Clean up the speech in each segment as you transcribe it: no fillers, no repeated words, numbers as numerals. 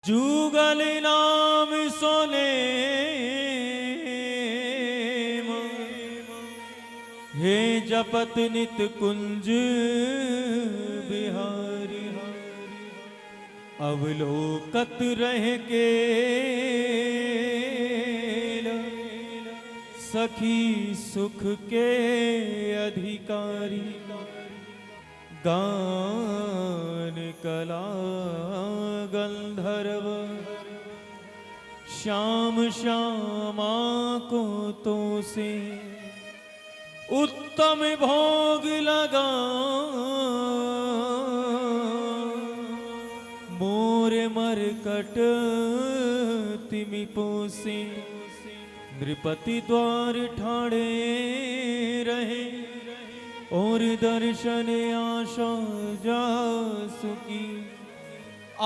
जुगल नाम सोने हे जपत नित कुंज बिहारी अवलोकत रह के सखी सुख के अधिकारी गान कला गंधर्व श्याम श्यामा को तो से उत्तम भोग लगा मोर मरकट तिमि पोसे नृपति द्वार ठाड़े रहे और दर्शन आशा जासुकी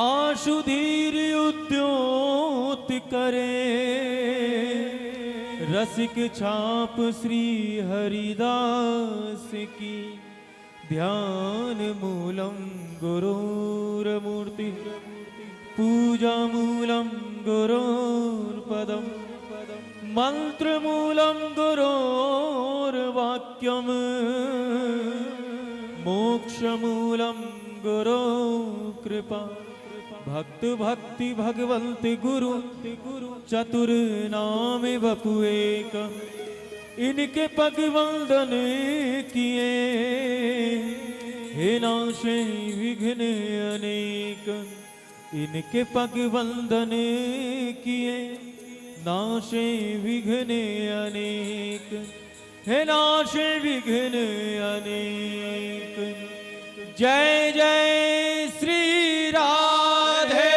आशु धीर उद्योत करे रसिक छाप श्री हरिदास की ध्यान मूलम गुरुर्मूर्ति पूजा मूलम गुरुर्पदम मंत्र मूलम गुरोर्वाक्यम मोक्ष मूलम गुरो कृपा भक्त भक्ति भगवंत गुरु चतुर नाम बपु एक इनके पग वंदन किए हे नाशे विघ्न अनेक इनके पग वंदन किए नाशे विघ्न अनेक हे नाशे विघ्न अनेक। जय जय श्री राधे।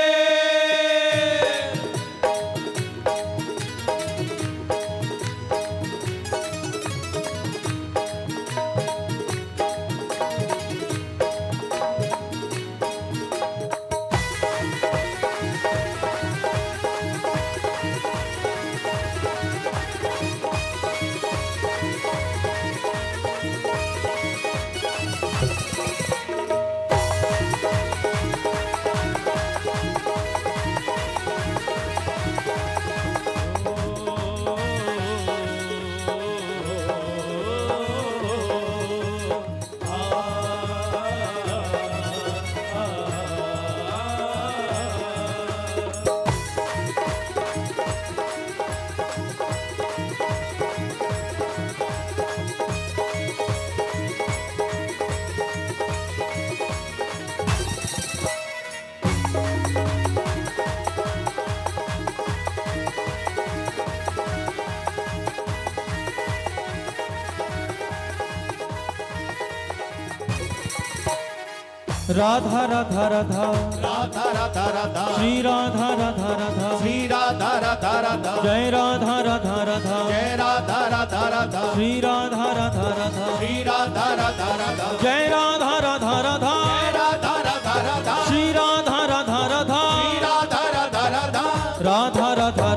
राधा राधा राधा राधा राधा राधा श्री राधा राधा राधा श्री राधा राधा राधा जय राधा राधा राधा जय राधा राधा राधा श्री राधा राधा राधा श्री राधा राधा राधा जय राधा राधा राधा जय राधा राधा राधा श्री राधा राधा राधा श्री राधा राधा राधा राधा राधा राधा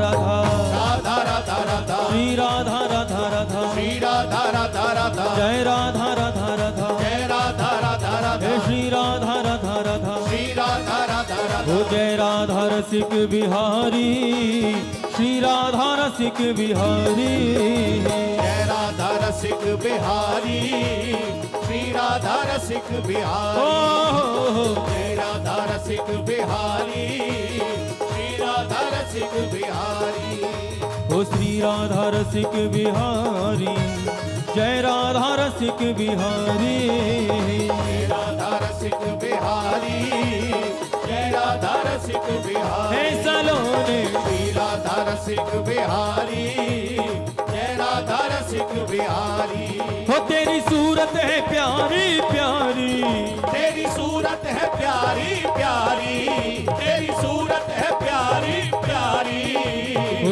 राधा राधा राधा श्री राधा राधा राधा श्री राधा राधा राधा जय राधा राधा राधा जय राधा राधा राधा हे श्री राधा राधा राधा श्री राधा राधा राधा ओ जय राधा रसिक बिहारी श्री राधा रसिक बिहारी जय राधा रसिक बिहारी श्री राधा रसिक बिहारी जय राधा रसिक बिहारी श्री राधा रसिक बिहारी ओ श्री राधा रसिक बिहारी जय राधा रसिक बिहारी जय राधा रसिक बिहारी जय राधा रसिक बिहारी हे सलोने श्री राधा रसिक बिहारी जय राधा रसिक बिहारी हो तेरी सूरत है प्यारी प्यारी तेरी सूरत है प्यारी प्यारी तेरी सूरत है प्यारी प्यारी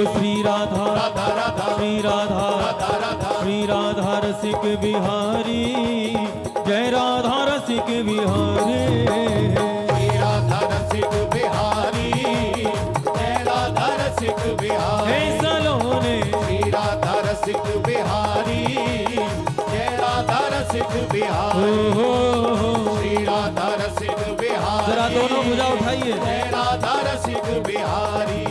ओ श्री राधा राधा राधा श्री राधा राधा राधा श्री राधा रसिक बिहारी जय राधा रसिक बिहारी श्री राधा रसिक बिहारी जय राधा रसिक हे बिहारी सलोने श्री राधा रसिक बिहारी जय राधा रसिक बिहारी श्री राधा रसिक बिहारी जरा दोनों भुजा उठाइए जय राधा रसिक बिहारी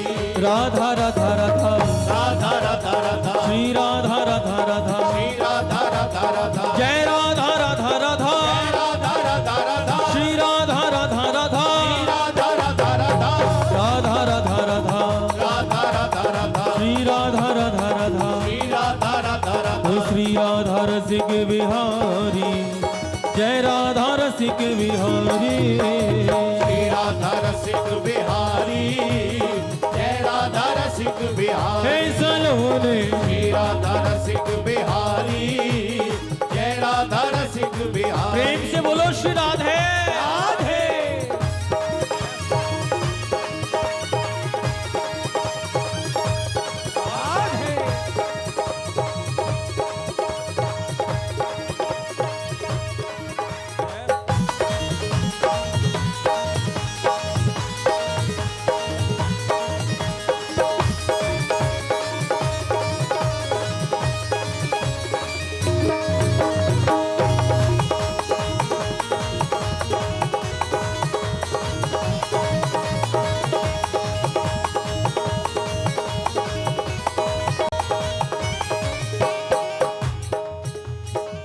राधा राधा राधा राधा राधा राधा श्री राधा राधा राधा श्री राधा राधा राधा जय राधा राधा राधा राधा राधा राधा श्री राधा राधा राधा राधा राधा राधा राधा राधा राधा राधा राधा राधा श्री राधा राधा राधा श्री राधा राधा राधा ओ श्री राधा रसिक बिहारी जय राधा रसिक बिहारी श्री राधा रसिक बिहारी जय राधा रसिक हे बिहारी सलोने श्री राधा रसिक बिहारी जय राधा रसिक बिहारी प्रेम से बोलो श्री राधे राधे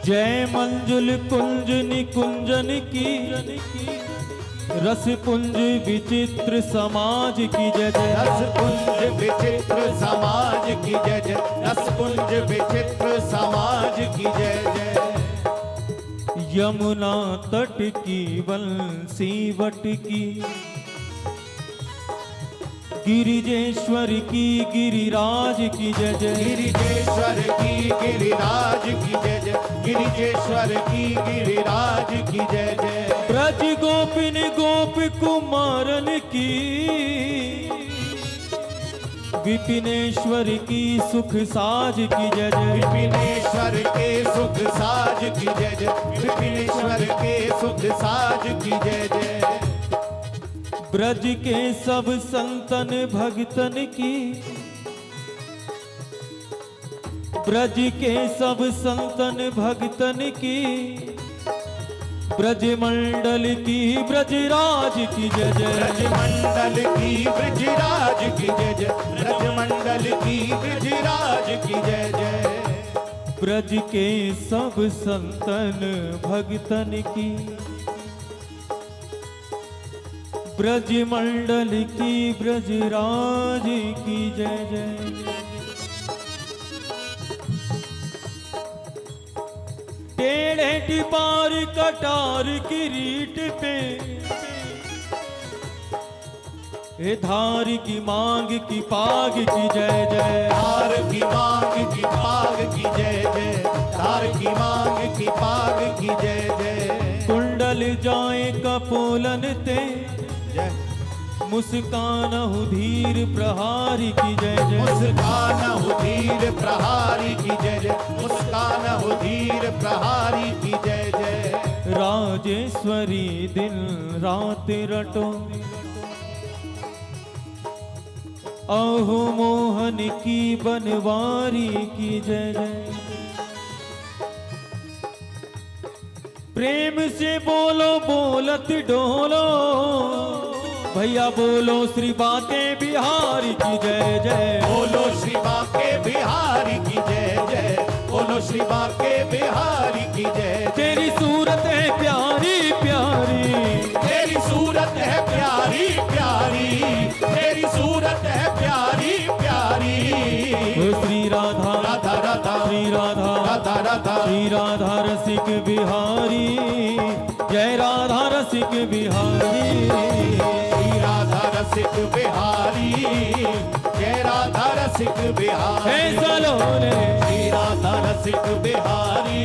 जय मंजुल कुंज निकुंजन की रस पुंज विचित्र समाज की जय जय रसपुंज विचित्र समाज की जय जय रसपुंज विचित्र समाज की जय जय यमुना तट की बंसी वट की गिरिजेश्वर की गिरिराज की जय जय गिरिजेश्वर की गिरिराज की जय जय गिरिजेश्वर की गिरिराज की जय जय ब्रज गोपिन गोप कुमारन की विपिनेश्वर की सुख साज की जय जय विपिनेश्वर के सुख साज की जय जय विपिनेश्वर के सुख साज की जय जय ब्रज के सब संतन भगतन की ब्रज के सब संतन भगतन की ब्रज मंडल की ब्रजराज की जय जय ब्रजमंडल की ब्रजराज की जय जय ब्रजमंडल की ब्रजराज की जय जय ब्रज के सब संतन भगतन की ब्रज मंडल की ब्रजराज की जय जय टेढ़े टिपार कटार किरीट पे हे धार की मांग की पाग की जय जय धार की मांग की पाग की जय जय धार की मांग की पाग की जय जय कुंडल जाए कपोलन ते जय मुस्कान धीर प्रहारी की जय जय मुस्कान हो धीर प्रहारी की जय जय मुस्कान हो धीर प्रहारी की जय जय राजेश्वरी दिन रात रटो अहो मोहन की बनवारी की जय जय प्रेम से बोलो बोलत डोलो भैया बोलो श्री बाके बिहारी की जय जय बोलो श्री बाके बिहारी की जय जय बोलो श्री बाके बिहारी की जय तेरी सूरत है प्यारी प्यारी तेरी सूरत है प्यारी प्यारी तेरी सूरत है प्यारी प्यारी ओ श्री राधा राधा राधा श्री राधा राधा राधा श्री राधा रसिक बिहारी जय राधा रसिक बिहारी श्री राधा रसिक बिहारी जय राधा रसिक हे बिहारी सलोने श्री राधा रसिक बिहारी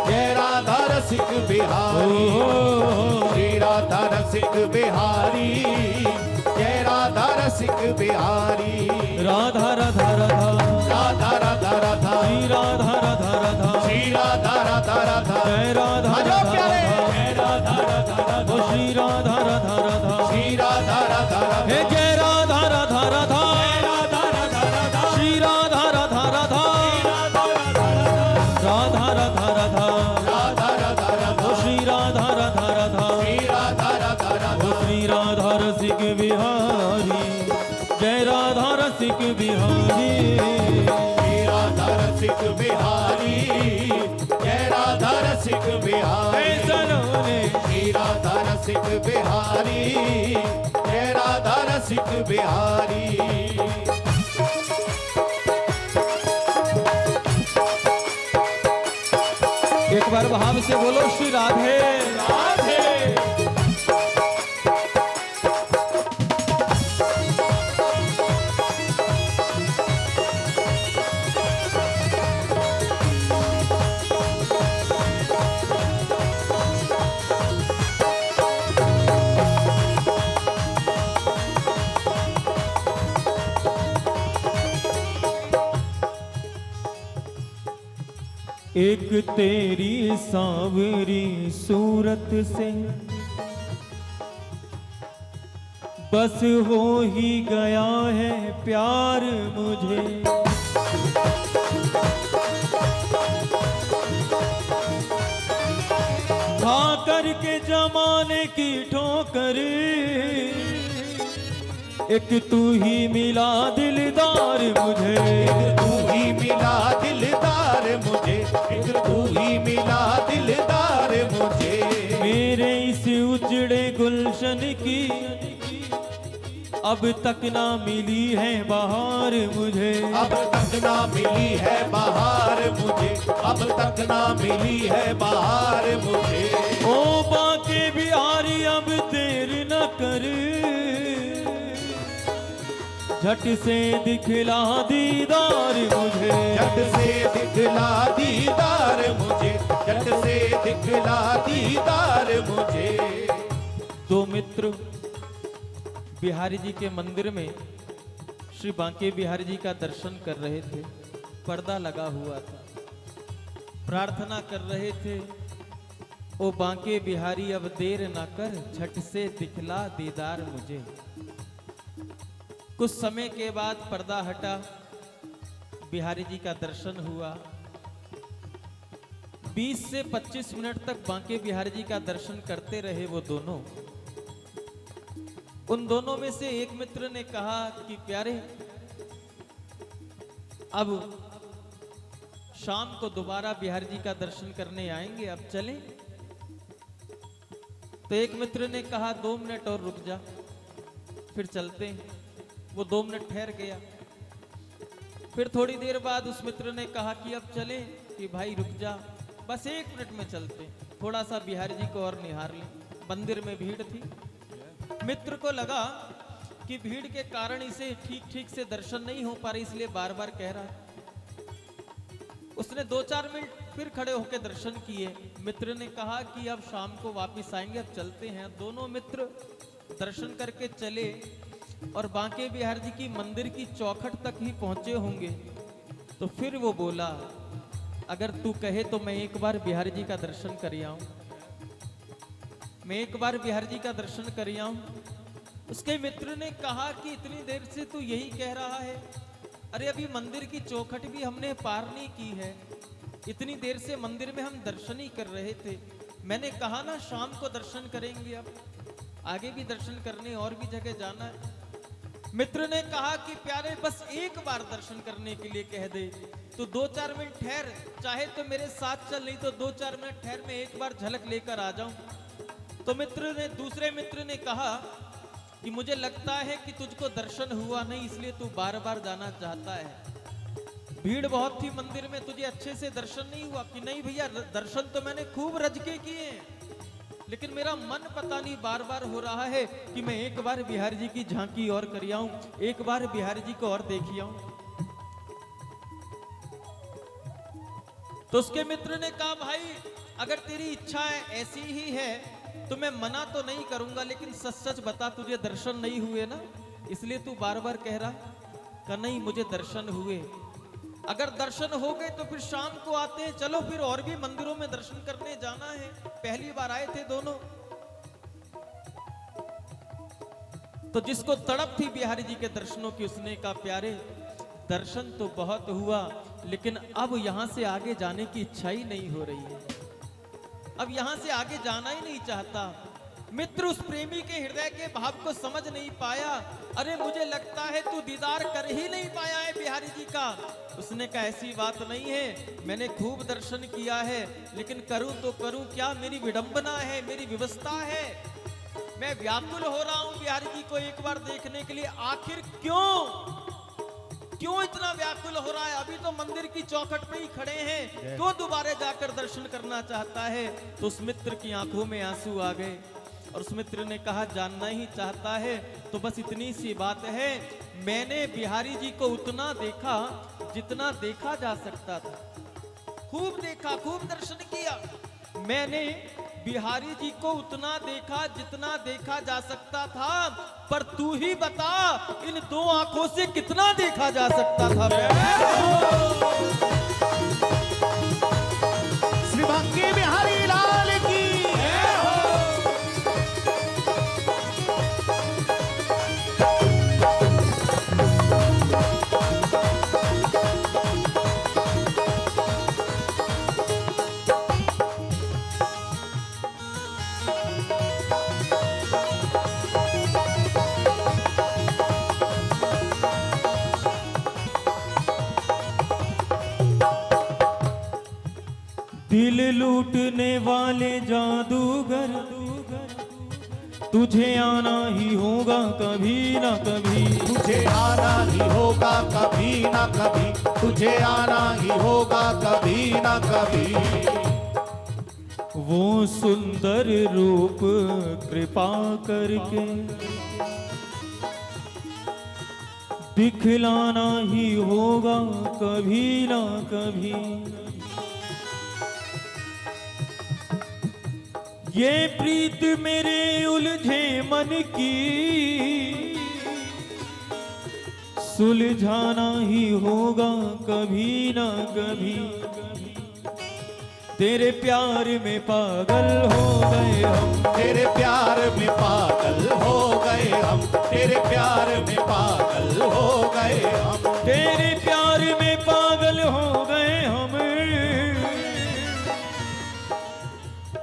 जय राधा रसिक बिहारी श्री राधा रसिक बिहारी जय राधा रसिक बिहारी राधा राधा राधा राधा राधा राधा श्री राधा राधा राधा श्री राधा राधा राधा जय राधा आजो राधा प्यारे राधा जय राधा राधा राधा ओ श्री राधा राधा राधा श्री राधा राधा राधा हे जय राधा राधा राधा राधा राधा राधा श्री राधा राधा राधा राधा राधा राधा राधा राधा राधा ओ श्री राधा राधा राधा श्री राधा राधा राधा ओ श्री राधा रसिक बिहारी रसिक बिहारी, हे राधा रसिक बिहारी, जय राधा रसिक बिहारी, सलोने हे राधा रसिक बिहारी, जय राधा रसिक बिहारी। एक बार भाव से बोलो श्री राधे राधे। एक तेरी सांवरी सूरत से बस हो ही गया है प्यार मुझे, खा करके जमाने की ठोकर एक तू ही मिला दिलदार मुझे, तू ही मिला दिलदार मुझे, एक तू ही मिला दिलदार मुझे। मेरे इस उजड़े गुलशन की अब तक ना मिली है बहार मुझे, अब तक ना मिली है बहार मुझे, अब तक ना मिली है बहार मुझे। ओ बाके बिहारी अब देर न कर, झट से दिखला दीदार मुझे, झट से दिखला दीदार मुझे, झट से दिखला दीदार मुझे। दो मित्र बिहारी जी के मंदिर में श्री बांके बिहारी जी का दर्शन कर रहे थे। पर्दा लगा हुआ था, प्रार्थना कर रहे थे, ओ बांके बिहारी अब देर ना कर, झट से दिखला दीदार मुझे। कुछ समय के बाद पर्दा हटा, बिहारी जी का दर्शन हुआ। 20 से 25 मिनट तक बांके बिहारी जी का दर्शन करते रहे वो दोनों। उन दोनों में से एक मित्र ने कहा कि प्यारे, अब शाम को दोबारा बिहारी जी का दर्शन करने आएंगे, अब चलें? तो एक मित्र ने कहा 2 मिनट और रुक जा, फिर चलते हैं। वो 2 मिनट ठहर गया। फिर थोड़ी देर बाद उस मित्र ने कहा कि अब चलें? कि भाई रुक जा, बस 1 मिनट में चलते, थोड़ा सा बिहारी जी को और निहार लें। मंदिर में भीड़ थी। मित्र को लगा कि भीड़ के कारण इसे ठीक से दर्शन नहीं हो पा रही, इसलिए बार बार कह रहा। उसने 2-4 मिनट फिर खड़े होकर दर्शन किए। मित्र ने कहा कि अब शाम को वापस आएंगे, अब चलते हैं। दोनों मित्र दर्शन करके चले और बांके बिहारी जी की मंदिर की चौखट तक ही पहुंचे होंगे। तो फिर वो बोला, अगर तू कहे तो मैं एक बार बिहारी जी का दर्शन कर आऊं, मैं एक बार बिहारी जी का दर्शन कर आऊं। उसके मित्र ने कहा कि इतनी देर से तू यही कह रहा है, अरे अभी मंदिर की चौखट भी हमने पार नहीं की है, इतनी देर से मंदिर में हम दर्शन ही कर रहे थे। मैंने कहा ना शाम को दर्शन करेंगे, अब आगे भी दर्शन करने और भी जगह जाना है। मित्र ने कहा कि प्यारे बस एक बार दर्शन करने के लिए कह दे, तो 2-4 मिनट ठहर, चाहे तो मेरे साथ चल, नहीं तो 2-4 मिनट ठहर, मैं एक बार झलक लेकर आ जाऊं। तो दूसरे मित्र ने कहा कि मुझे लगता है कि तुझको दर्शन हुआ नहीं, इसलिए तू बार बार जाना चाहता है। भीड़ बहुत थी मंदिर में, तुझे अच्छे से दर्शन नहीं हुआ? कि नहीं भैया, दर्शन तो मैंने खूब रज के किए हैं, लेकिन मेरा मन पता नहीं बार बार हो रहा है कि मैं एक बार बिहारी जी की झांकी और कर आऊं, एक बार बिहारी जी को और देख आऊं। तो उसके मित्र ने कहा, भाई अगर तेरी इच्छा ऐसी ही है तो मैं मना तो नहीं करूंगा, लेकिन सच सच बता, तुझे दर्शन नहीं हुए ना, इसलिए तू बार बार कह रहा? कि नहीं, मुझे दर्शन हुए। अगर दर्शन हो गए तो फिर शाम को आते हैं, चलो फिर और भी मंदिरों में दर्शन करने जाना है, पहली बार आए थे दोनों। तो जिसको तड़प थी बिहारी जी के दर्शनों की, उसने कहा, प्यारे दर्शन तो बहुत हुआ, लेकिन अब यहां से आगे जाने की इच्छा ही नहीं हो रही है, अब यहां से आगे जाना ही नहीं चाहता। मित्र उस प्रेमी के हृदय के भाव को समझ नहीं पाया। अरे मुझे लगता है तू दीदार कर ही नहीं पाया है बिहारी जी का। उसने कहा ऐसी बात नहीं है, मैंने खूब दर्शन किया है, लेकिन करूं तो करूं क्या, मेरी विडंबना है, मेरी व्यवस्था है। मैं व्याकुल हो रहा हूं बिहारी जी को एक बार देखने के लिए। आखिर क्यों इतना व्याकुल हो रहा है? अभी तो मंदिर की चौखट पे ही खड़े हैं, क्यों दोबारा जाकर दर्शन करना चाहता है? तो उस मित्र की आंखों में आंसू आ गए और उस मित्र ने कहा जानना ही चाहता है तो बस इतनी सी बात है, मैंने बिहारी जी को उतना देखा जितना देखा जा सकता था। खूब देखा, खूब दर्शन किया। मैंने बिहारी जी को उतना देखा जितना देखा जा सकता था, पर तू ही बता इन दो आंखों से कितना देखा जा सकता था। श्री बांके बिहारी लाल की दिल लूटने वाले जादूगर, तुझे आना ही होगा कभी ना कभी। तुझे आना ही होगा कभी ना कभी, तुझे आना ही होगा कभी ना कभी। वो सुंदर रूप कृपा करके दिखलाना ही होगा कभी ना कभी। ये प्रीत मेरे उलझे मन की सुलझाना ही होगा कभी ना कभी। तेरे प्यार में पागल हो गए हम, तेरे प्यार में पागल हो गए हम, तेरे प्यार में पागल हो गए हम, तेरे प्यार में पागल हो गए हम।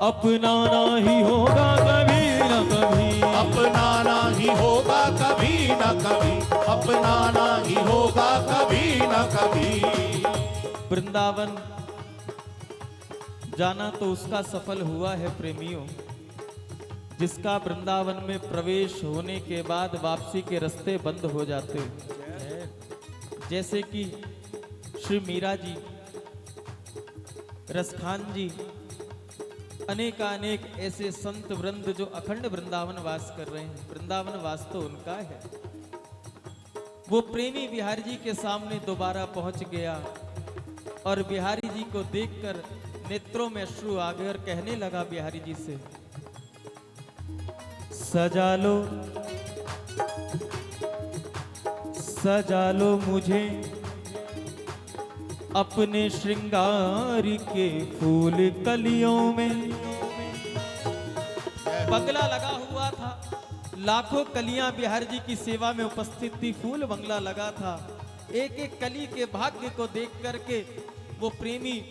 अपनाना ही होगा कभी ना कभी, अपनाना ही होगा कभी ना कभी, अपनाना ही होगा कभी ना कभी। वृंदावन जाना तो उसका सफल हुआ है प्रेमियों, जिसका वृंदावन में प्रवेश होने के बाद वापसी के रास्ते बंद हो जाते हैं। जैसे कि श्री मीरा जी, रसखान जी, अनेकानेक ऐसे संत वृंद जो अखंड वृंदावन वास कर रहे हैं। वृंदावन वास तो उनका है। वो प्रेमी बिहारी जी के सामने दोबारा पहुंच गया और बिहारी जी को देखकर नेत्रों में अश्रु आ गए और कहने लगा बिहारी जी से, सजा लो मुझे अपने श्रृंगार के फूल कलियों में। बंगला लगा हुआ था, लाखों कलियां बिहारी जी की सेवा में उपस्थित थी, फूल बंगला लगा था। एक एक कली के भाग्य को देख करके वो प्रेमी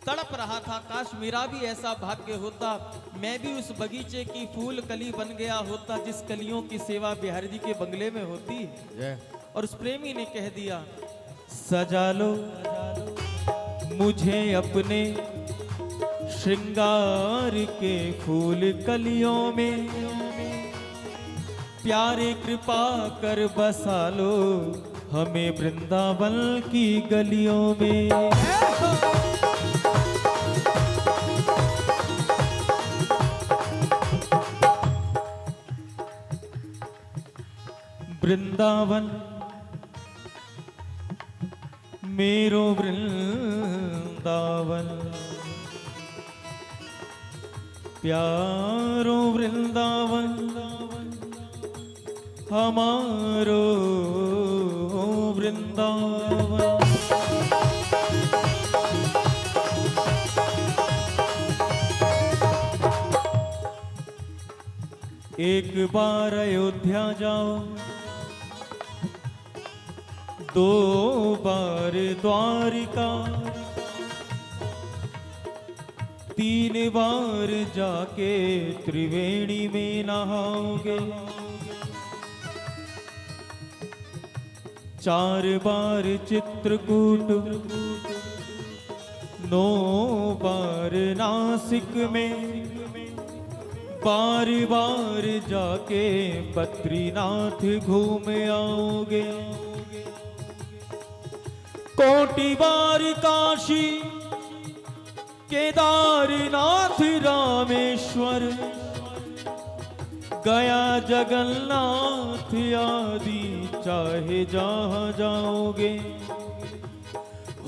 तड़प रहा था, काश मेरा भी ऐसा भाग्य होता, मैं भी उस बगीचे की फूल कली बन गया होता जिस कलियों की सेवा बिहारी जी के बंगले में होती है। और उस प्रेमी ने कह दिया, सजा लो मुझे अपने श्रृंगार के फूल कलियों में, प्यारे कृपा कर बसा लो हमें वृंदावन की गलियों में। वृंदावन मेरो वृंदावन, प्यारो वृंदावन हमारो वृंदावन। एक बार अयोध्या जाओ, दो बार द्वारिका, 3 बार जाके त्रिवेणी में नहाओगे, 4 बार चित्रकूट, 9 बार नासिक में, 12 बार जाके बद्रीनाथ घूम आओगे, कोटि बार काशी केदारनाथ रामेश्वर, गया जगन्नाथ आदि चाहे जहाँ जाओगे,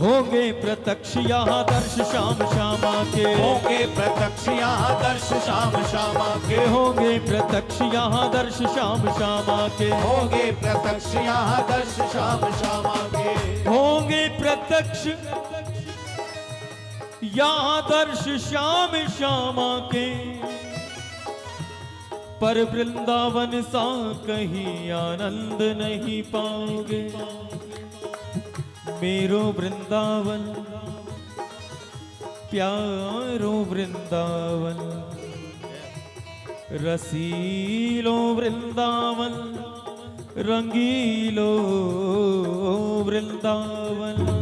होंगे प्रत्यक्ष यहाँ दर्श श्याम श्यामा के, होंगे प्रत्यक्ष यहाँ दर्श श्याम श्यामा के, होंगे प्रत्यक्ष यहाँ दर्श श्याम श्यामा के, होंगे प्रत्यक्ष यहाँ दर्श श्याम श्यामा के, होंगे प्रत्यक्ष यहाँ दर्श श्याम श्यामा के, पर वृंदावन सा कहीं आनंद नहीं पाओगे। मेरो वृंदावन प्यारो वृंदावन, रसीलो वृंदावन, रंगीलो वृंदावन।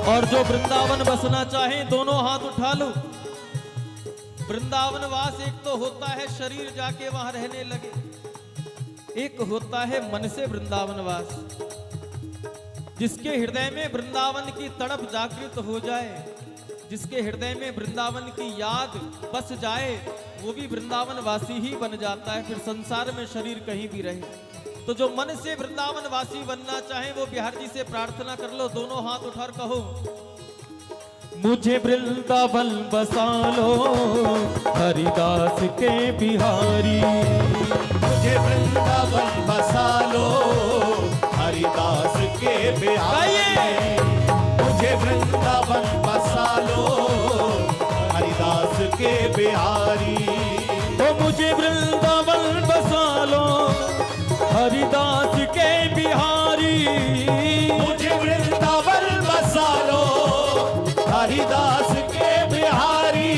और जो वृंदावन बसना चाहे दोनों हाथ उठा लो। वृंदावन वास एक तो होता है शरीर जाके वहां रहने लगे, एक होता है मन से वृंदावन वास। जिसके हृदय में वृंदावन की तड़प जागृत हो जाए, जिसके हृदय में वृंदावन की याद बस जाए, वो भी वृंदावन वासी ही बन जाता है, फिर संसार में शरीर कहीं भी रहे। तो जो मन से वृंदावन वासी बनना चाहे वो बिहार जी से प्रार्थना कर लो, दोनों हाथ उठाकर कहो, मुझे वृंदावन बसा लो हरिदास के बिहारी, मुझे वृंदावन बसा लो हरिदास के बिहारी, मुझे वृंदावन बसा लो हरिदास के बिहारी, तो मुझे वृंदावन बसा लो हरिदास के बिहारी, मुझे वृंदावन बसा लो हरिदास के बिहारी,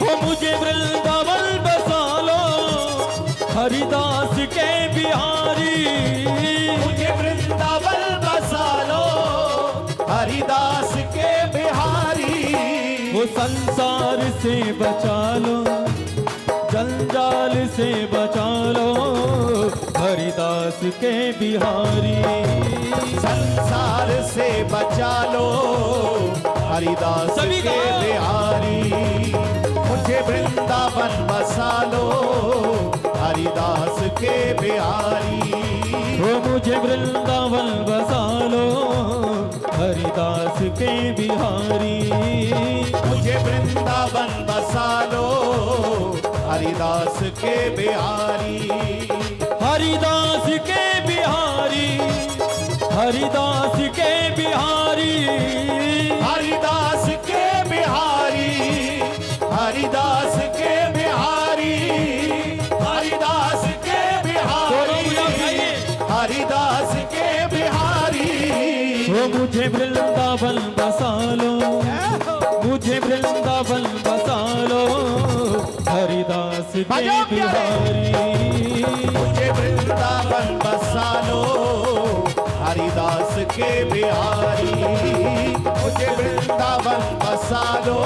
ओ मुझे वृंदावन बसा लो हरिदास के बिहारी, मुझे वृंदावन बसा लो हरिदास के बिहारी। वो संसार से बचा लो, जंजाल से बचा लो हरिदास के बिहारी, संसार से बचा लो हरिदास के बिहारी, मुझे वृंदावन बसा लो हरिदास के बिहारी, वो मुझे वृंदावन बसा लो हरिदास के बिहारी, मुझे वृंदावन बसा लो हरिदास के बिहारी, हरिदास के बिहारी, हरिदास के बिहारी, हरिदास के बिहारी, हरिदास के बिहारी, हरिदास के बिहारी, हरिदास के बिहारी, वो मुझे वृंदावन बसा लो, मुझे वृंदावन बसा लो हरिदास के बिहारी, मुझे वृंदावन बसा लो हरिदास के बिहारी, मुझे वृंदावन बसा लो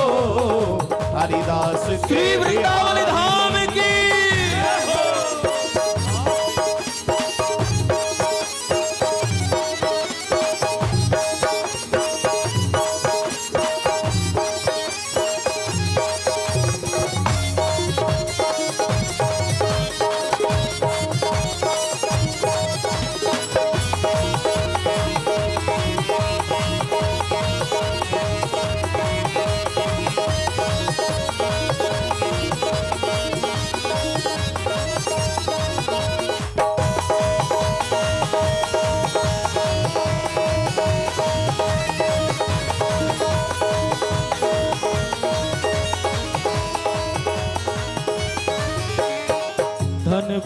हरिदास के श्री वृंदावन धाम की।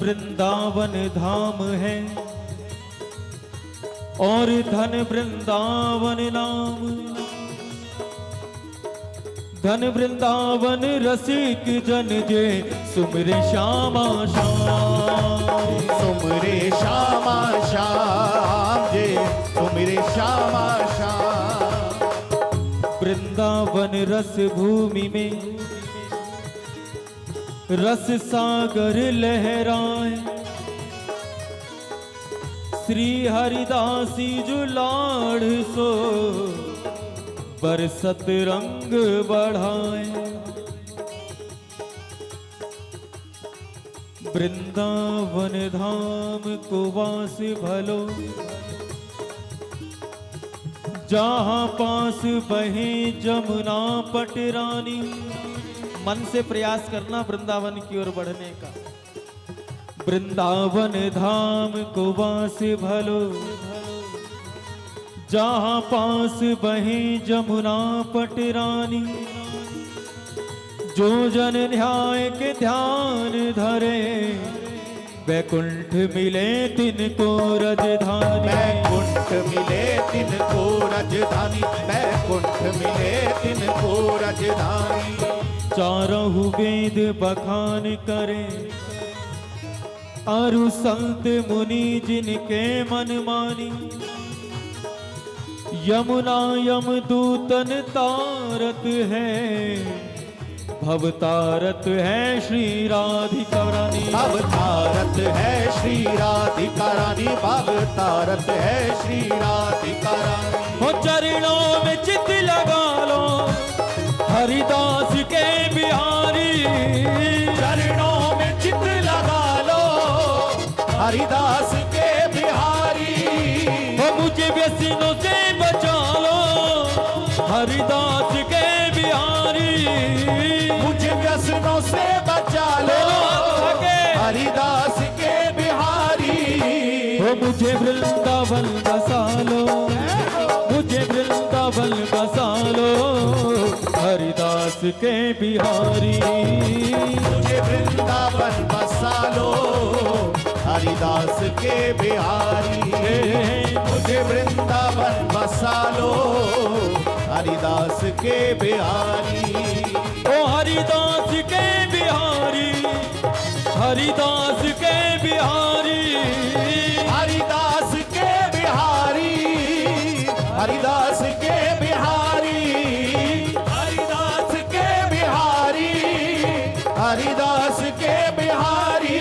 वृंदावन धाम है और धन वृंदावन नाम। धन वृंदावन रसिक जन जे सुमरे श्यामा श्याम। सुमरे श्यामा श्याम जे सुमरे श्यामा श्याम। वृंदावन रस भूमि में रस सागर लहराए। श्री हरिदासी जो लाड़ सो बरसत रंग बढ़ाए। वृंदावन धाम को वास भलो जहाँ पास बहे जमुना पटरानी। मन से प्रयास करना वृंदावन की ओर बढ़ने का। वृंदावन धाम को वास भलो जहाँ पास बहे जमुना पटरानी। जो जन न्याय के ध्यान धरे वैकुंठ मिले तिनको राजधानी। वैकुंठ मिले तिनको राजधानी। वैकुंठ मिले तिनको राजधानी। चारहु वेद बखान करे अरु संत मुनि जिनके मन मानी। यमुना यमदूतन तारत है भव तारत है श्री राधिका रानी। भव तारत है श्री राधिका रानी। भव तारत है श्री राधिका रानी। हो चरणों में चित लगा लो हरिदास के बिहारी। चरणों में चित लगा लो हरिदास के बिहारी। हो मुझे व्यसनों से बचा लो हरिदास के बिहारी। मुझे व्यसनों से बचा लो हरिदास के बिहारी। हो मुझे वृंदावन बसा लो मुझे वृंदावन बसा लो हरिदास के बिहारी। मुझे वृंदावन बसा लो हरिदास के बिहारी। मुझे वृंदावन बसा लो हरिदास के बिहारी। ओ हरिदास के बिहारी हरिदास के बिहारी। हरिदास के बिहारी। हरिदास के बिहारी। हरिदास के बिहारी। हरिदास के बिहारी।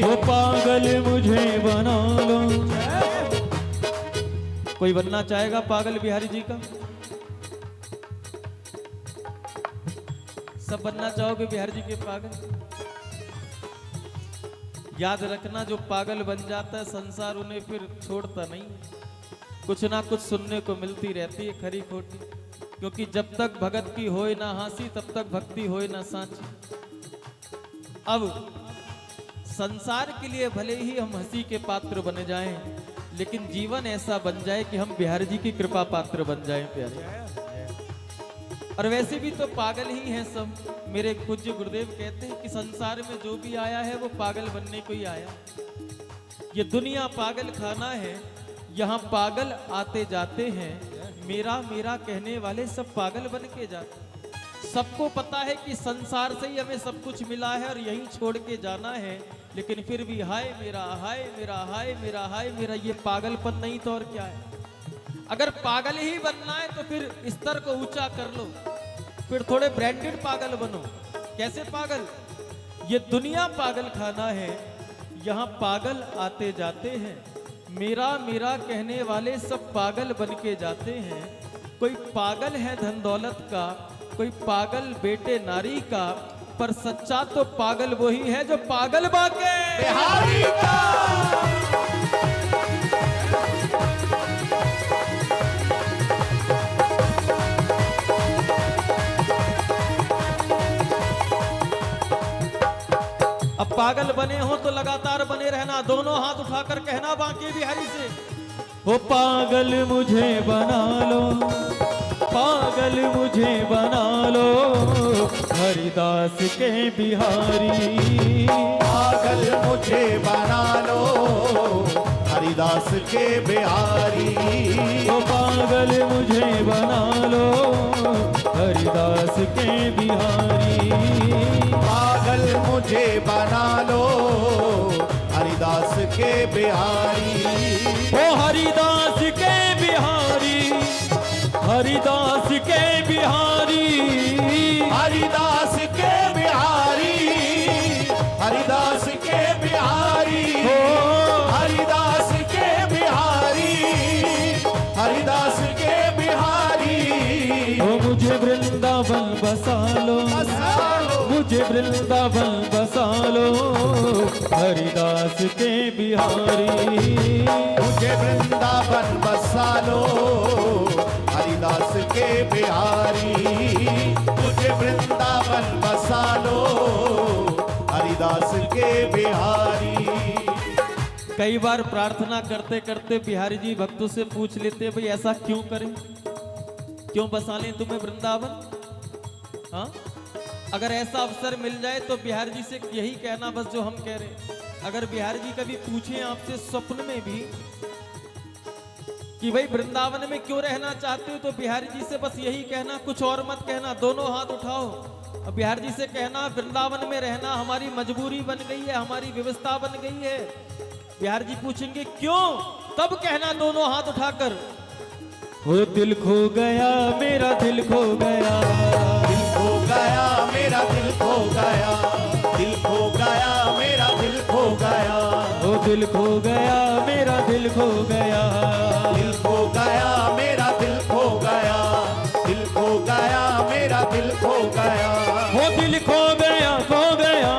वो पागल मुझे बना लो। कोई बनना चाहेगा पागल बिहारी जी का? सब बनना चाहोगे बिहारी जी के पागल? याद रखना जो पागल बन जाता है संसार उन्हें फिर छोड़ता नहीं। कुछ ना कुछ सुनने को मिलती रहती है खरी खोटी। क्योंकि जब तक भगत की होए ना हांसी तब तक भक्ति होए ना साची। अब संसार के लिए भले ही हम हंसी के पात्र बन जाएं, लेकिन जीवन ऐसा बन जाए कि हम बिहारी जी की कृपा पात्र बन जाएं प्यारे। और वैसे भी तो पागल ही हैं सब। मेरे पूज्य गुरुदेव कहते हैं कि संसार में जो भी आया है वो पागल बनने को ही आया। ये दुनिया पागल खाना है। यहाँ पागल आते जाते हैं। मेरा मेरा कहने वाले सब पागल बन के जाते। सबको पता है कि संसार से ही हमें सब कुछ मिला है और यहीं छोड़ के जाना है। लेकिन फिर भी हाय मेरा हाय मेरा हाय मेरा हाय मेरा, ये पागलपन नहीं तो और क्या है। अगर पागल ही बनना है तो फिर स्तर को ऊंचा कर लो, फिर थोड़े ब्रांडेड पागल बनो। कैसे पागल? ये दुनिया पागल खाना है। यहाँ पागल आते जाते हैं। मेरा मेरा कहने वाले सब पागल बन के जाते हैं। कोई पागल है धन दौलत का, कोई पागल बेटे नारी का, पर सच्चा तो पागल वही है जो पागल बाके बिहारी का। अब पागल बने हो तो लगातार बने रहना। दोनों हाथ उठाकर कहना बांके बिहारी से, हो पागल मुझे बना लो पागल मुझे बना लो हरिदास के बिहारी। पागल मुझे बना लो हरिदास के बिहारी। ओ पागल मुझे बना लो हरिदास के बिहारी। पागल मुझे बना लो हरिदास के बिहारी। ओ हरिदास के बिहारी, हरिदास के बिहारी, हरिदास के बिहारी, हरिदास के बिहारी, ओ हरिदास के बिहारी, हरिदास के बिहारी। ओ मुझे वृंदावन बसा लो, मुझे वृंदावन बसा लो हरिदास के बिहारी। मुझे वृंदावन बसा लो हरिदास के बिहारी। मुझे वृंदावन बसा लो हरिदास के बिहारी। कई बार प्रार्थना करते करते बिहारी जी भक्तों से पूछ लेते भाई ऐसा क्यों करें, क्यों बसा लें तुम्हें वृंदावन। हाँ, अगर ऐसा अवसर मिल जाए तो बिहारी जी से यही कहना बस जो हम कह रहे हैं। अगर बिहारी जी कभी पूछें आपसे स्वप्न में भी कि भाई वृंदावन में क्यों रहना चाहते हो, तो बिहारी जी से बस यही कहना, कुछ और मत कहना, दोनों हाथ उठाओ और बिहारी जी से कहना वृंदावन में रहना हमारी मजबूरी बन गई है, हमारी व्यवस्था बन गई है। बिहारी जी पूछेंगे क्यों, तब कहना दोनों हाथ उठाकर, वो दिल खो गया मेरा दिल खो गया, दिल खो गया मेरा दिल खो गया, दिल खो गया मेरा दिल खो गया, वो दिल खो गया मेरा दिल खो गया, दिल खो गया मेरा दिल खो गया, दिल खो गया मेरा दिल खो गया, वो दिल खो गया खो गया।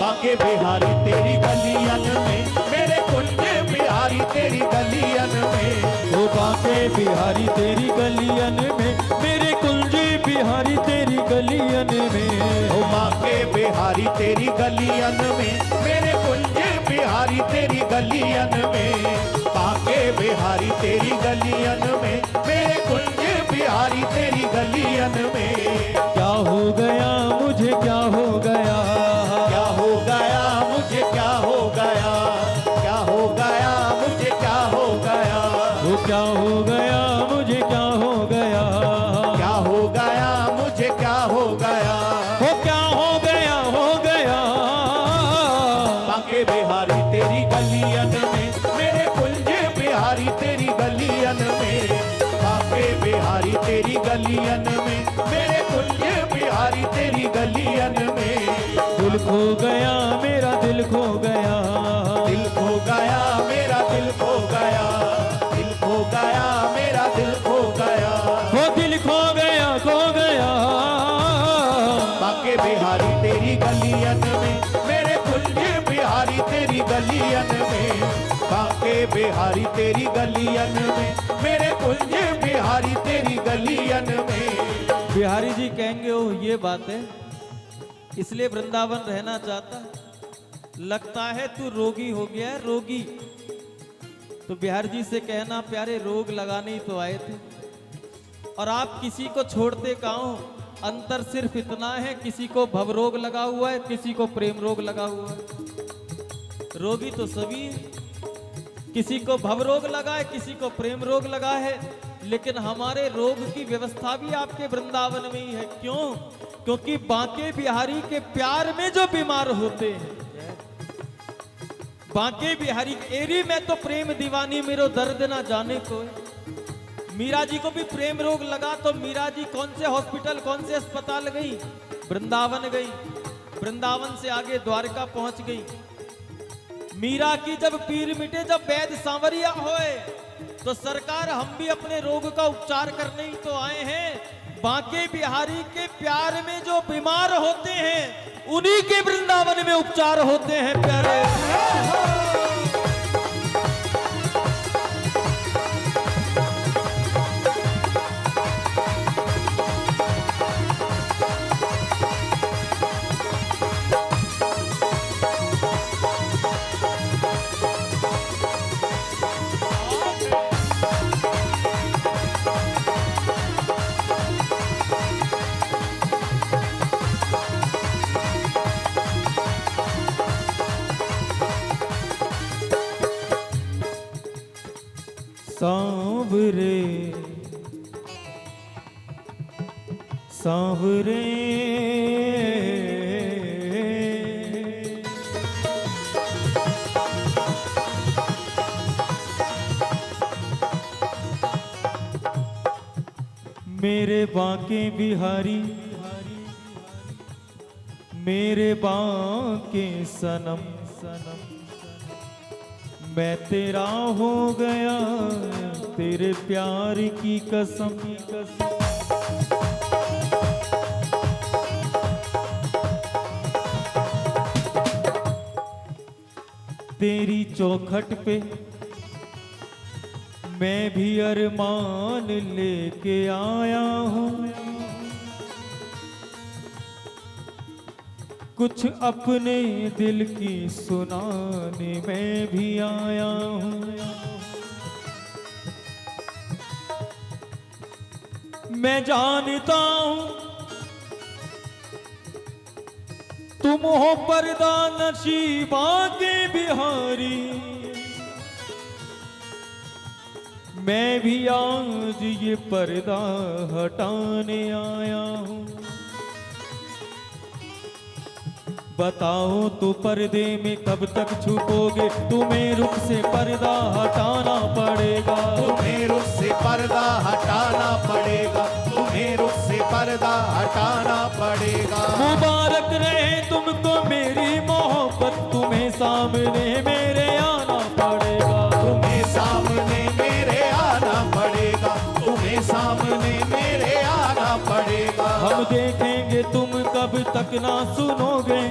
बाके बिहारी तेरी गलियन में, मेरे कुंज बिहारी तेरी गलियन में, वो बाके बिहारी तेरी गलियन में, मेरे कुंज बिहारी तेरी गलियन में, ओ बाके बिहारी तेरी गलियन में, मेरे कुंज बिहारी तेरी गलियन में, बाके बिहारी तेरी गलियन में, मेरे कुंज बिहारी तेरी गलियन में। क्या हो गया मुझे क्या हो गया, क्या हो गया मुझे क्या हो गया, क्या हो गया मुझे क्या हो गया, वो क्या हो गया मुझे क्या हो गया, क्या हो गया मुझे क्या हो गया, वो क्या हो गया हो गया। बाके बिहारी तेरी गलियन में, मेरे कुंज बिहारी तेरी गलियन में, बाके बिहारी तेरी गलियन में, मेरे कुंज बिहारी तेरी गलियन में। दिल खो गया मेरा दिल खो गया, दिल खो गया मेरा दिल खो गया, दिल खो गया मेरा दिल खो गया, वो दिल खो गया खो गया। बाके बिहारी तेरी गलियन में, मेरे कुंज बिहारी तेरी गलियन में, बाके बिहारी तेरी गलियन में, मेरे कुंज बिहारी तेरी गलियन में। बिहारी जी कहेंगे ओ ये बात है, इसलिए वृंदावन रहना चाहता है, लगता है तू रोगी हो गया है रोगी। तो बिहारी जी से कहना प्यारे रोग लगाने ही तो आए थे, और आप किसी को छोड़ते कहाँ हो, अंतर सिर्फ इतना है किसी को भव रोग लगा हुआ है, किसी को प्रेम रोग लगा हुआ है। रोगी तो सभी है, किसी को भव रोग लगा है, किसी को प्रेम रोग लगा है, लेकिन हमारे रोग की व्यवस्था भी आपके वृंदावन में ही है। क्यों? क्योंकि बांके बिहारी के प्यार में जो बीमार होते हैं, बांके बिहारी एरी में तो प्रेम दीवानी मेरो दर्द ना जाने को है। मीरा जी को भी प्रेम रोग लगा तो मीरा जी कौन से हॉस्पिटल कौन से अस्पताल गई? वृंदावन गई। वृंदावन से आगे द्वारका पहुंच गई। मीरा की जब पीर मिटे, जब वैद्य सांवरिया होए, तो सरकार हम भी अपने रोग का उपचार करने ही तो आए हैं। बांके बिहारी के प्यार में जो बीमार होते हैं उन्हीं के वृंदावन में उपचार होते हैं प्यारे। सांवरे सांवरे मेरे बांके बिहारी मेरे बांके सनम सनम मैं तेरा हो गया तेरे प्यार की कसम कसम। तेरी चौखट पे मैं भी अरमान लेके आया हूँ, कुछ अपने दिल की सुनाने मैं भी आया हूँ। मैं जानता हूँ तुम हो पर्दा नशीबा के बिहारी, मैं भी आज ये पर्दा हटाने आया हूँ। बताओ तो पर्दे में कब तक छुपोगे, तुम्हें रुख से पर्दा हटाना पड़ेगा, तुम्हें रुख से पर्दा हटाना पड़ेगा, तुम्हें रुख से पर्दा हटाना पड़ेगा। मुबारक रहे तुमको मेरी मोहब्बत, तुम्हें सामने मेरे आना पड़ेगा, तुम्हें सामने मेरे आना पड़ेगा, तुम्हें सामने मेरे आना पड़ेगा। हम देखेंगे तुम कब तक ना सुनोगे,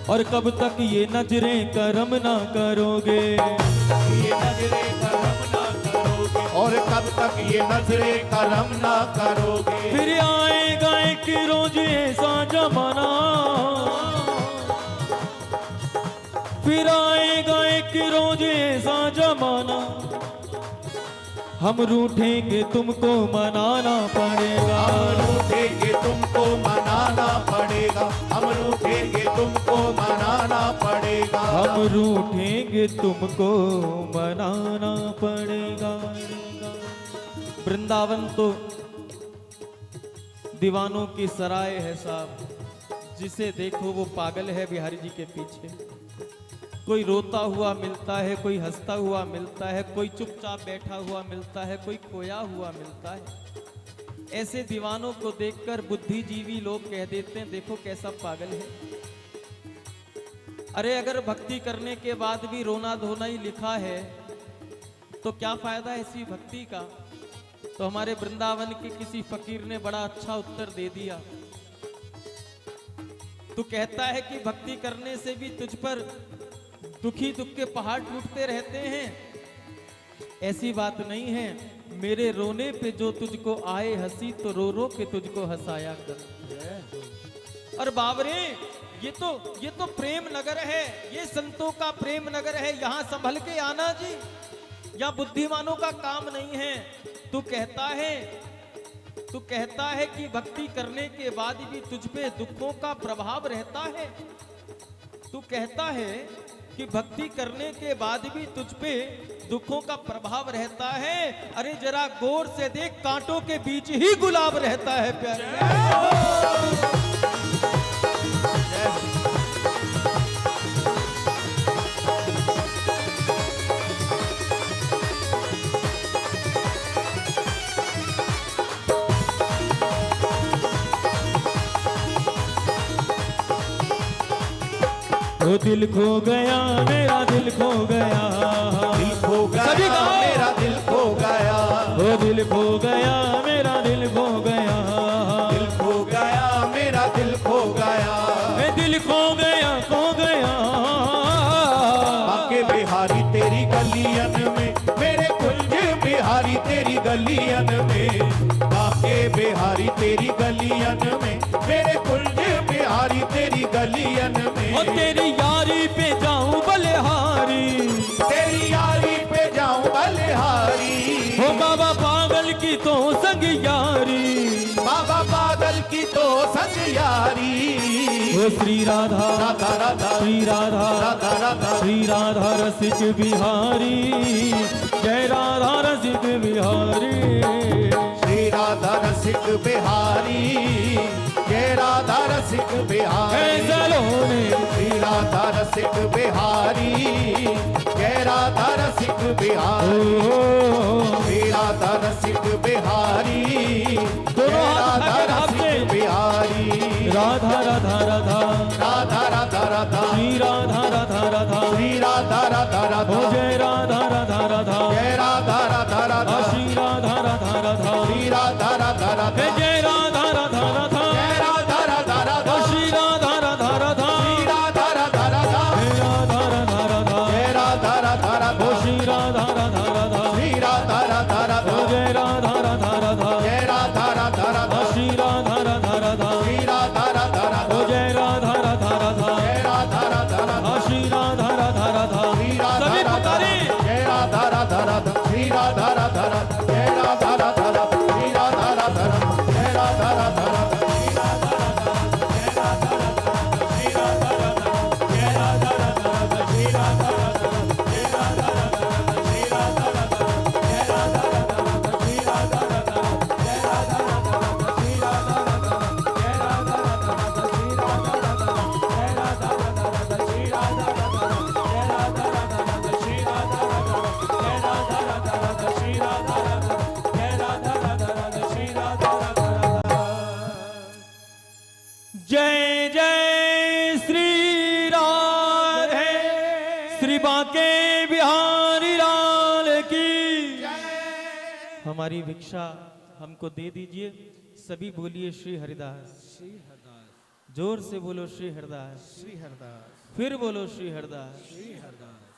और कब तक ये नजरें करम ना करोगे, ये नजरें करम ना करोगे, और कब तक ये नजरें करम ना करोगे। फिर आएगा एक रोज ऐसा जमाना, फिर आएगा एक रोज ऐसा जमाना, हम रूठेंगे तुमको मनाना पड़ेगा, हम रूठेंगे तुमको मनाना पड़ेगा, हम रूठेंगे तुमको मनाना पड़ेगा, हम रूठेंगे तुमको मनाना पड़ेगा। वृंदावन तो दीवानों की सराय है साहब, जिसे देखो वो पागल है बिहारी जी के पीछे। कोई रोता हुआ मिलता है, कोई हंसता हुआ मिलता है, कोई चुपचाप बैठा हुआ मिलता है, कोई खोया हुआ मिलता है। ऐसे दीवानों को देखकर बुद्धिजीवी लोग कह देते हैं देखो कैसा पागल है। अरे अगर भक्ति करने के बाद भी रोना धोना ही लिखा है तो क्या फायदा ऐसी भक्ति का। तो हमारे वृंदावन के किसी फकीर ने बड़ा अच्छा उत्तर दे दिया। तू कहता है कि भक्ति करने से भी तुझ पर दुखी दुख के पहाड़ टूटते रहते हैं, ऐसी बात नहीं है। मेरे रोने पे जो तुझको आए हंसी, तो रो रो के तुझको हंसाया कर। और बाबरे ये तो प्रेम नगर है, ये संतों का प्रेम नगर है, यहाँ संभल के आना जी, यहाँ बुद्धिमानों का काम नहीं है। तू कहता है कि भक्ति करने के बाद भी तुझ पे दुखों का प्रभाव रहता है। तू कहता है कि भक्ति करने के बाद भी तुझ पे दुखों का प्रभाव रहता है। अरे जरा गौर से देख, कांटों के बीच ही गुलाब रहता है प्यारे। वो दिल खो गया मेरा दिल खो गया, दिल खो गया मेरा दिल खो गया, वो दिल खो गया मेरा दिल खो गया, दिल खो गया मेरा दिल खो गया, मैं दिल खो गया खो गया। बांके बिहारी तेरी गलियन में, मेरे कुंज बिहारी तेरी गलियन में, बांके बिहारी तेरी गलियन में, मेरे कुंज बिहारी तेरी गलियन में। और तेरी यारी पे जाऊं बलिहारी, तेरी यारी पे जाऊं बलिहारी, हो बाबा पागल की तो संग यारी, बाबा बादल की तो संग यारी, ओ श्री राधा राधा राधा श्री राधा राधा राधा श्री राधा रसिक बिहारी जय राधा रसिक बिहारी श्री राधा रसिक बिहारी जय राधा रसिक बिहारी सलोने श्री राधा रसिक बिहारी जय राधा रसिक बिहारी श्री राधा रसिक बिहारी जय राधा रसिक बिहारी राधा राधा राधा राधा राधा राधा श्री राधा राधा राधा श्री राधा राधा राधा जय राधा राधा राधा जय राधा राधा राधा श्री राधा राधा राधा श्री राधा राधा राधा जय राधा राधा राधा जय राधा राधा राधा श्री राधा राधा राधा श्री राधा राधा राधा जय राधा राधा राधा जय राधा राधा राधा श्री राधा राधा राधा श्री राधा राधा राधा जय राधा राधा राधा जय राधा राधा राधा श्री राधा राधा राधा श्री राधा राधा राधा जय राधा राधा राधा जय राधा राधा राधा श्री राधा राधा राधा श्री राधा सभी राधा पुकारे जय राधा राधा राधा श्री राधा राधा राधा जय राधा राधा राधा श्री राधा राधा राधा जय राधा राधा राधा श्री राधा राधा राधा जय राधा राधा राधा श्री राधा राधा राधा जय राधा राधा राधा जय राधा राधा राधा श्री राधा राधा राधा जय राधा राधा राधा श्री राधा राधा राधा जय राधा राधा राधा श्री राधा राधा राधा जय राधा राधा राधा श्री राधा राधा राधा जय राधा राधा राधा श्री राधा राधा राधा जय राधा राधा राधा श्री राधा राधा राधा जय राधा राधा राधा श्री राधा राधा जय राधा राधा राधा श्री राधा राधा राधा जय जय श्री राधे श्री बांके बिहारी लाल की हमारी भिक्षा हमको दे दीजिए। सभी बोलिए श्री हरिदास। श्री हरदास जोर से बोलो श्री हरदास। श्री हरदास फिर बोलो श्री हरदास। श्री हरदास